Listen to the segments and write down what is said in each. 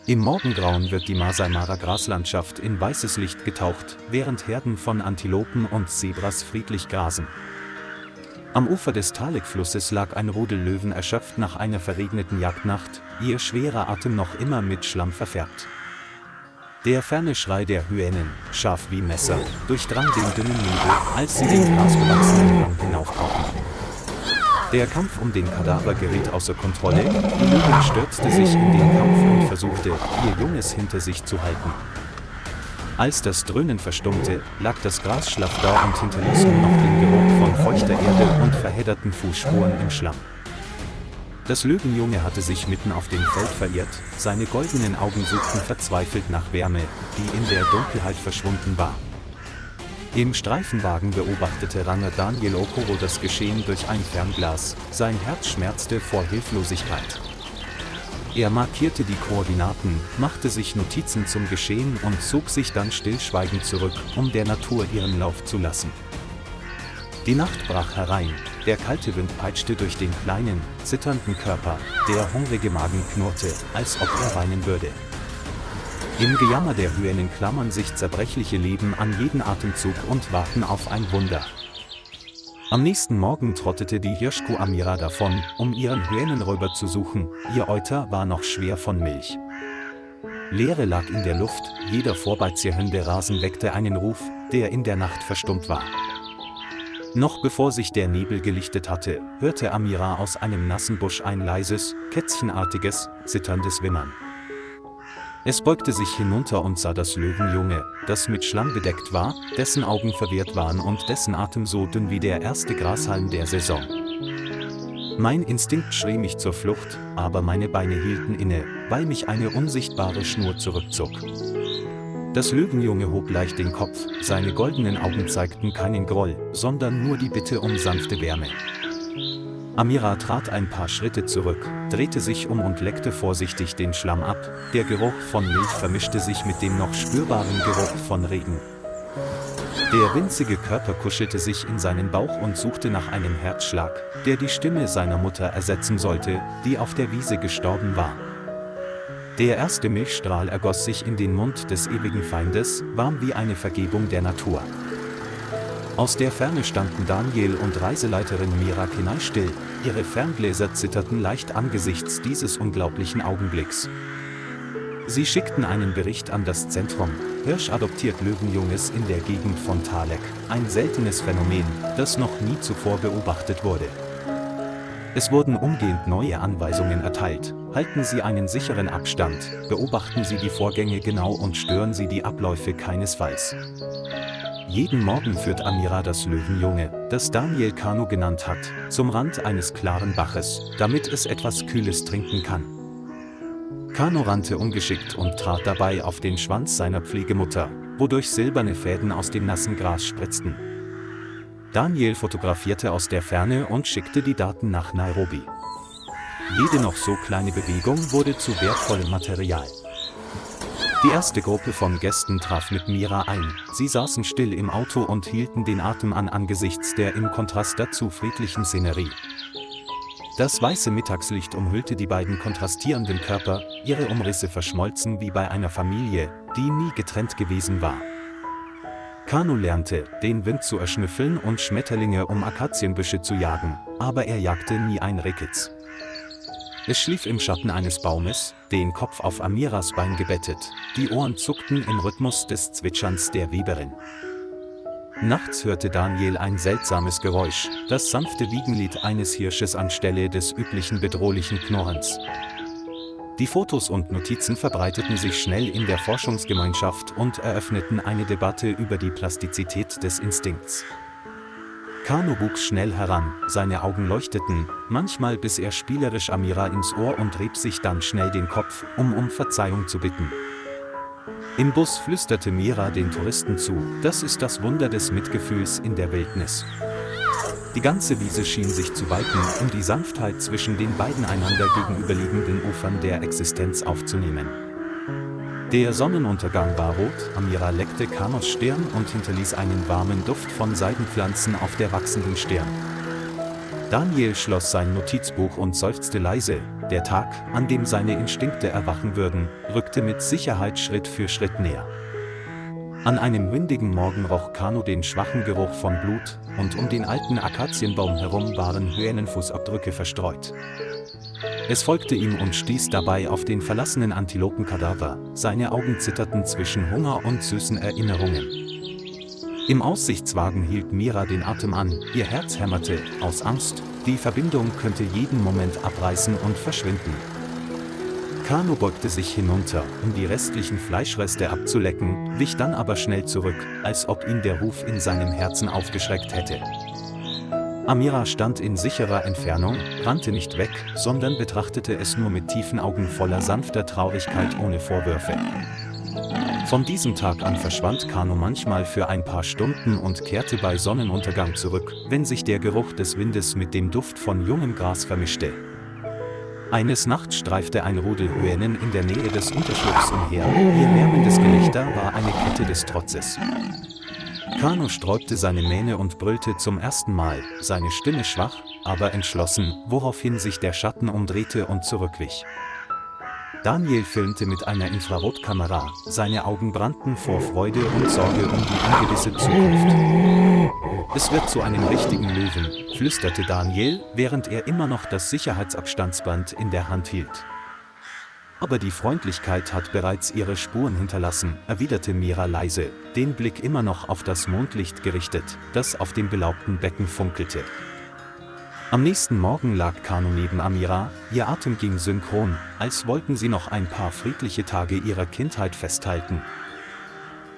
Im Morgengrauen wird die Masai Mara Graslandschaft in weißes Licht getaucht, während Herden von Antilopen und Zebras friedlich grasen. Am Ufer des Talek-Flusses lag ein Rudel Löwen erschöpft nach einer verregneten Jagdnacht, ihr schwerer Atem noch immer mit Schlamm verfärbt. Der ferne Schrei der Hyänen, scharf wie Messer, durchdrang den dünnen Nebel, als sie den grasbewachsenen Hang hinaufkrochen. Der Kampf um den Kadaver geriet außer Kontrolle, die Löwin stürzte sich in den Kampf und versuchte, ihr Junges hinter sich zu halten. Als das Dröhnen verstummte, lag das Gras schlaff da und hinterließ nur noch den Geruch von feuchter Erde und verhedderten Fußspuren im Schlamm. Das Löwenjunge hatte sich mitten auf dem Feld verirrt, seine goldenen Augen suchten verzweifelt nach Wärme, die in der Dunkelheit verschwunden war. Im Streifenwagen beobachtete Ranger Daniel Okoro das Geschehen durch ein Fernglas, sein Herz schmerzte vor Hilflosigkeit. Er markierte die Koordinaten, machte sich Notizen zum Geschehen und zog sich dann stillschweigend zurück, um der Natur ihren Lauf zu lassen. Die Nacht brach herein, der kalte Wind peitschte durch den kleinen, zitternden Körper, der hungrige Magen knurrte, als ob er weinen würde. Im Gejammer der Hyänen klammern sich zerbrechliche Leben an jeden Atemzug und warten auf ein Wunder. Am nächsten Morgen trottete die Hirschkuh Amira davon, um ihren Hyänenräuber zu suchen, ihr Euter war noch schwer von Milch. Leere lag in der Luft, jeder vorbeizieherende Rasen weckte einen Ruf, der in der Nacht verstummt war. Noch bevor sich der Nebel gelichtet hatte, hörte Amira aus einem nassen Busch ein leises, kätzchenartiges, zitterndes Wimmern. Es beugte sich hinunter und sah das Löwenjunge, das mit Schlamm bedeckt war, dessen Augen verwehrt waren und dessen Atem so dünn wie der erste Grashalm der Saison. Mein Instinkt schrie mich zur Flucht, aber meine Beine hielten inne, weil mich eine unsichtbare Schnur zurückzog. Das Löwenjunge hob leicht den Kopf, seine goldenen Augen zeigten keinen Groll, sondern nur die Bitte um sanfte Wärme. Amira trat ein paar Schritte zurück, drehte sich um und leckte vorsichtig den Schlamm ab, der Geruch von Milch vermischte sich mit dem noch spürbaren Geruch von Regen. Der winzige Körper kuschelte sich in seinen Bauch und suchte nach einem Herzschlag, der die Stimme seiner Mutter ersetzen sollte, die auf der Wiese gestorben war. Der erste Milchstrahl ergoss sich in den Mund des ewigen Feindes, warm wie eine Vergebung der Natur. Aus der Ferne standen Daniel und Reiseleiterin Mira Kenai still, ihre Ferngläser zitterten leicht angesichts dieses unglaublichen Augenblicks. Sie schickten einen Bericht an das Zentrum: Hirsch adoptiert Löwenjunges in der Gegend von Talek, ein seltenes Phänomen, das noch nie zuvor beobachtet wurde. Es wurden umgehend neue Anweisungen erteilt: Halten Sie einen sicheren Abstand, beobachten Sie die Vorgänge genau und stören Sie die Abläufe keinesfalls. Jeden Morgen führt Amira das Löwenjunge, das Daniel Kanu genannt hat, zum Rand eines klaren Baches, damit es etwas Kühles trinken kann. Kanu rannte ungeschickt und trat dabei auf den Schwanz seiner Pflegemutter, wodurch silberne Fäden aus dem nassen Gras spritzten. Daniel fotografierte aus der Ferne und schickte die Daten nach Nairobi. Jede noch so kleine Bewegung wurde zu wertvollem Material. Die erste Gruppe von Gästen traf mit Mira ein. Sie saßen still im Auto und hielten den Atem an angesichts der im Kontrast dazu friedlichen Szenerie. Das weiße Mittagslicht umhüllte die beiden kontrastierenden Körper, ihre Umrisse verschmolzen wie bei einer Familie, die nie getrennt gewesen war. Kanu lernte, den Wind zu erschnüffeln und Schmetterlinge um Akazienbüsche zu jagen, aber er jagte nie ein Rehkitz. Es schlief im Schatten eines Baumes, den Kopf auf Amiras Bein gebettet, die Ohren zuckten im Rhythmus des Zwitscherns der Weberin. Nachts hörte Daniel ein seltsames Geräusch, das sanfte Wiegenlied eines Hirsches anstelle des üblichen bedrohlichen Knurrens. Die Fotos und Notizen verbreiteten sich schnell in der Forschungsgemeinschaft und eröffneten eine Debatte über die Plastizität des Instinkts. Kanu wuchs schnell heran, seine Augen leuchteten, manchmal biss er spielerisch Amira ins Ohr und rieb sich dann schnell den Kopf, um Verzeihung zu bitten. Im Bus flüsterte Mira den Touristen zu: Das ist das Wunder des Mitgefühls in der Wildnis. Die ganze Wiese schien sich zu weiten, um die Sanftheit zwischen den beiden einander gegenüberliegenden Ufern der Existenz aufzunehmen. Der Sonnenuntergang war rot, Amira leckte Kanus Stirn und hinterließ einen warmen Duft von Seidenpflanzen auf der wachsenden Stirn. Daniel schloss sein Notizbuch und seufzte leise. Der Tag, an dem seine Instinkte erwachen würden, rückte mit Sicherheit Schritt für Schritt näher. An einem windigen Morgen roch Kano den schwachen Geruch von Blut, und um den alten Akazienbaum herum waren Hyänenfußabdrücke verstreut. Es folgte ihm und stieß dabei auf den verlassenen Antilopenkadaver. Seine Augen zitterten zwischen Hunger und süßen Erinnerungen. Im Aussichtswagen hielt Mira den Atem an, ihr Herz hämmerte, aus Angst, die Verbindung könnte jeden Moment abreißen und verschwinden. Kano beugte sich hinunter, um die restlichen Fleischreste abzulecken, wich dann aber schnell zurück, als ob ihn der Ruf in seinem Herzen aufgeschreckt hätte. Amira stand in sicherer Entfernung, rannte nicht weg, sondern betrachtete es nur mit tiefen Augen voller sanfter Traurigkeit ohne Vorwürfe. Von diesem Tag an verschwand Kano manchmal für ein paar Stunden und kehrte bei Sonnenuntergang zurück, wenn sich der Geruch des Windes mit dem Duft von jungem Gras vermischte. Eines Nachts streifte ein Rudel Hyänen in der Nähe des Unterschlupfs umher, ihr lärmendes Gelächter war eine Kette des Trotzes. Kano sträubte seine Mähne und brüllte zum ersten Mal, seine Stimme schwach, aber entschlossen, woraufhin sich der Schatten umdrehte und zurückwich. Daniel filmte mit einer Infrarotkamera, seine Augen brannten vor Freude und Sorge um die ungewisse Zukunft. Es wird zu einem richtigen Löwen, flüsterte Daniel, während er immer noch das Sicherheitsabstandsband in der Hand hielt. Aber die Freundlichkeit hat bereits ihre Spuren hinterlassen, erwiderte Mira leise, den Blick immer noch auf das Mondlicht gerichtet, das auf dem belaubten Becken funkelte. Am nächsten Morgen lag Kano neben Amira, ihr Atem ging synchron, als wollten sie noch ein paar friedliche Tage ihrer Kindheit festhalten.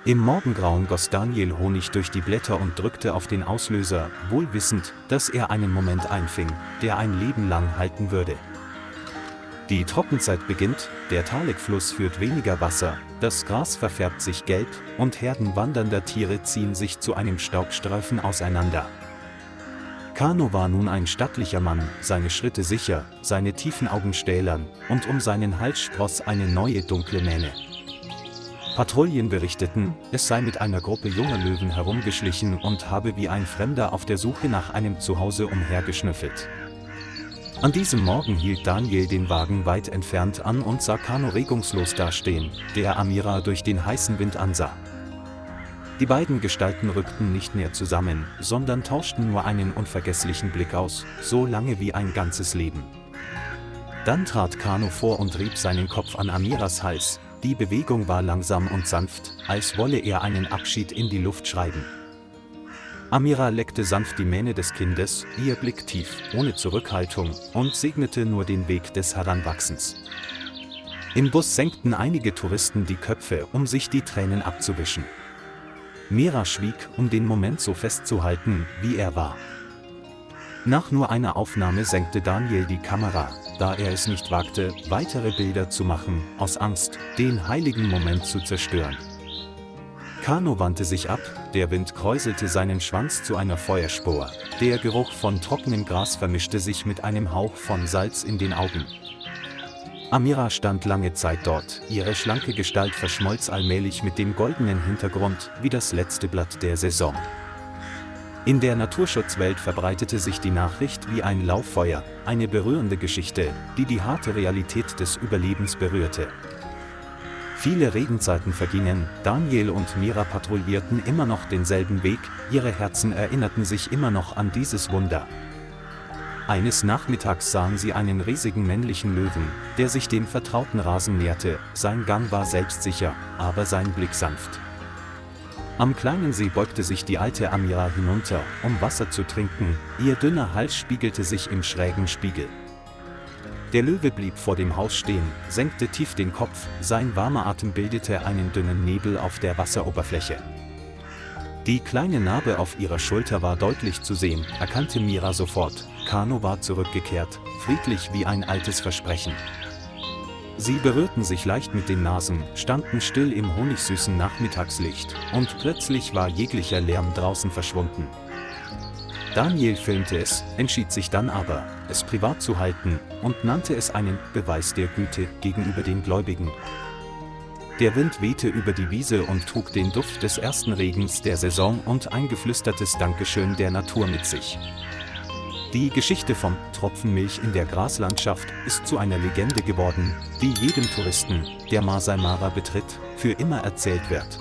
Im Morgengrauen goss Daniel Honig durch die Blätter und drückte auf den Auslöser, wohl wissend, dass er einen Moment einfing, der ein Leben lang halten würde. Die Trockenzeit beginnt, der Talek-Fluss führt weniger Wasser, das Gras verfärbt sich gelb und Herden wandernder Tiere ziehen sich zu einem Staubstreifen auseinander. Kano war nun ein stattlicher Mann, seine Schritte sicher, seine tiefen Augen stählern, und um seinen Hals spross eine neue dunkle Mähne. Patrouillen berichteten, es sei mit einer Gruppe junger Löwen herumgeschlichen und habe wie ein Fremder auf der Suche nach einem Zuhause umhergeschnüffelt. An diesem Morgen hielt Daniel den Wagen weit entfernt an und sah Kano regungslos dastehen, der Amira durch den heißen Wind ansah. Die beiden Gestalten rückten nicht näher zusammen, sondern tauschten nur einen unvergesslichen Blick aus, so lange wie ein ganzes Leben. Dann trat Kano vor und rieb seinen Kopf an Amiras Hals, die Bewegung war langsam und sanft, als wolle er einen Abschied in die Luft schreiben. Amira leckte sanft die Mähne des Kindes, ihr Blick tief, ohne Zurückhaltung, und segnete nur den Weg des Heranwachsens. Im Bus senkten einige Touristen die Köpfe, um sich die Tränen abzuwischen. Mira schwieg, um den Moment so festzuhalten, wie er war. Nach nur einer Aufnahme senkte Daniel die Kamera, da er es nicht wagte, weitere Bilder zu machen, aus Angst, den heiligen Moment zu zerstören. Kano wandte sich ab, der Wind kräuselte seinen Schwanz zu einer Feuerspur, der Geruch von trockenem Gras vermischte sich mit einem Hauch von Salz in den Augen. Amira stand lange Zeit dort, ihre schlanke Gestalt verschmolz allmählich mit dem goldenen Hintergrund, wie das letzte Blatt der Saison. In der Naturschutzwelt verbreitete sich die Nachricht wie ein Lauffeuer, eine berührende Geschichte, die die harte Realität des Überlebens berührte. Viele Regenzeiten vergingen, Daniel und Mira patrouillierten immer noch denselben Weg, ihre Herzen erinnerten sich immer noch an dieses Wunder. Eines Nachmittags sahen sie einen riesigen männlichen Löwen, der sich dem vertrauten Rasen näherte, sein Gang war selbstsicher, aber sein Blick sanft. Am kleinen See beugte sich die alte Amira hinunter, um Wasser zu trinken, ihr dünner Hals spiegelte sich im schrägen Spiegel. Der Löwe blieb vor dem Haus stehen, senkte tief den Kopf, sein warmer Atem bildete einen dünnen Nebel auf der Wasseroberfläche. Die kleine Narbe auf ihrer Schulter war deutlich zu sehen, erkannte Mira sofort. Kano war zurückgekehrt, friedlich wie ein altes Versprechen. Sie berührten sich leicht mit den Nasen, standen still im honigsüßen Nachmittagslicht, und plötzlich war jeglicher Lärm draußen verschwunden. Daniel filmte es, entschied sich dann aber, es privat zu halten, und nannte es einen Beweis der Güte gegenüber den Gläubigen. Der Wind wehte über die Wiese und trug den Duft des ersten Regens der Saison und ein geflüstertes Dankeschön der Natur mit sich. Die Geschichte vom Tropfen Milch in der Graslandschaft ist zu einer Legende geworden, die jedem Touristen, der Masai Mara betritt, für immer erzählt wird.